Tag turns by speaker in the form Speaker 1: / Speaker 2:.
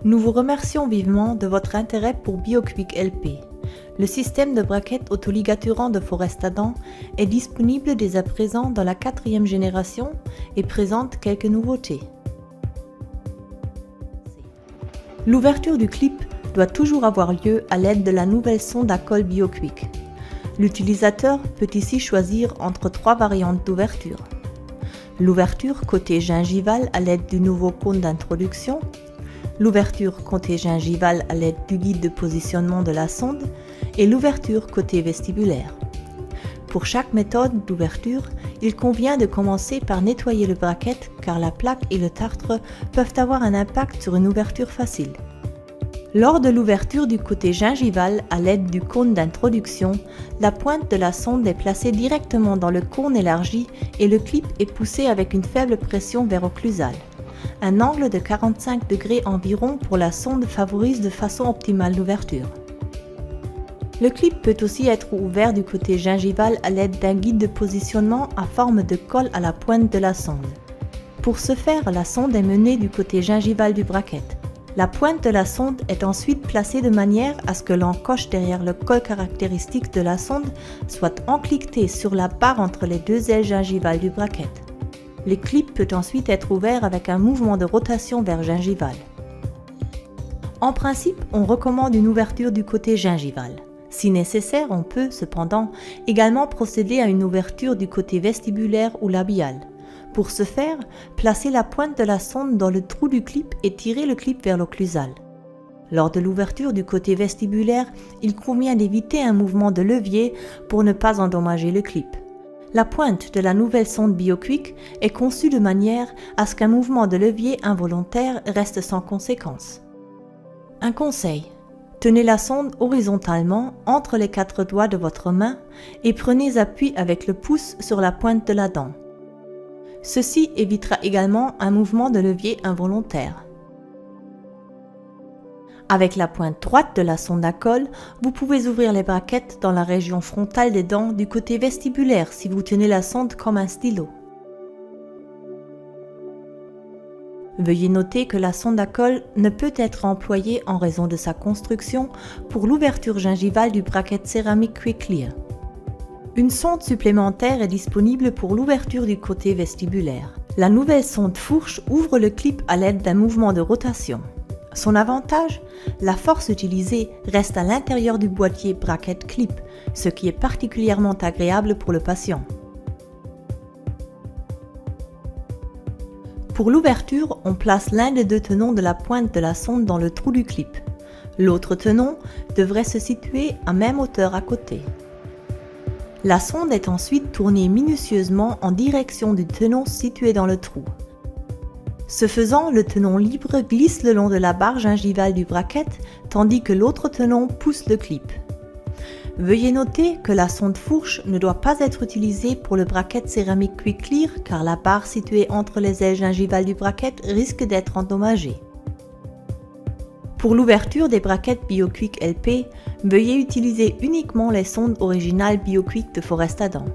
Speaker 1: Nous vous remercions vivement de votre intérêt pour BioQuick LP. Le système de braquettes autoligaturant de Forest Adam est disponible dès à présent dans la 4e génération et présente quelques nouveautés. L'ouverture du clip doit toujours avoir lieu à l'aide de la nouvelle sonde à colle BioQuick. L'utilisateur peut ici choisir entre 3 variantes d'ouverture. L'ouverture côté gingival à l'aide du nouveau cône d'introduction, l'ouverture côté gingival à l'aide du guide de positionnement de la sonde et l'ouverture côté vestibulaire. Pour chaque méthode d'ouverture, il convient de commencer par nettoyer le bracket car la plaque et le tartre peuvent avoir un impact sur une ouverture facile. Lors de l'ouverture du côté gingival à l'aide du cône d'introduction, la pointe de la sonde est placée directement dans le cône élargi et le clip est poussé avec une faible pression vers occlusal. Un angle de 45 degrés environ pour la sonde favorise de façon optimale l'ouverture. Le clip peut aussi être ouvert du côté gingival à l'aide d'un guide de positionnement à forme de colle à la pointe de la sonde. Pour ce faire, la sonde est menée du côté gingival du bracket. La pointe de la sonde est ensuite placée de manière à ce que l'encoche derrière le col caractéristique de la sonde soit encliquetée sur la barre entre les deux ailes gingivales du bracket. Le clip peut ensuite être ouvert avec un mouvement de rotation vers gingival. En principe, on recommande une ouverture du côté gingival. Si nécessaire, on peut, cependant, également procéder à une ouverture du côté vestibulaire ou labial. Pour ce faire, placez la pointe de la sonde dans le trou du clip et tirez le clip vers l'occlusal. Lors de l'ouverture du côté vestibulaire, il convient d'éviter un mouvement de levier pour ne pas endommager le clip. La pointe de la nouvelle sonde BioQuick est conçue de manière à ce qu'un mouvement de levier involontaire reste sans conséquence. Un conseil: tenez la sonde horizontalement entre les 4 doigts de votre main et prenez appui avec le pouce sur la pointe de la dent. Ceci évitera également un mouvement de levier involontaire. Avec la pointe droite de la sonde à colle, vous pouvez ouvrir les braquettes dans la région frontale des dents du côté vestibulaire si vous tenez la sonde comme un stylo. Veuillez noter que la sonde à colle ne peut être employée en raison de sa construction pour l'ouverture gingivale du bracket céramique QuickClear. Une sonde supplémentaire est disponible pour l'ouverture du côté vestibulaire. La nouvelle sonde fourche ouvre le clip à l'aide d'un mouvement de rotation. Son avantage, la force utilisée reste à l'intérieur du boîtier bracket clip, ce qui est particulièrement agréable pour le patient. Pour l'ouverture, on place l'un des 2 tenons de la pointe de la sonde dans le trou du clip. L'autre tenon devrait se situer à même hauteur à côté. La sonde est ensuite tournée minutieusement en direction du tenon situé dans le trou. Ce faisant, le tenon libre glisse le long de la barre gingivale du bracket, tandis que l'autre tenon pousse le clip. Veuillez noter que la sonde fourche ne doit pas être utilisée pour le bracket céramique QuickClear car la barre située entre les ailes gingivales du bracket risque d'être endommagée. Pour l'ouverture des braquettes BioQuick LP, veuillez utiliser uniquement les sondes originales BioQuick de Forest Adam.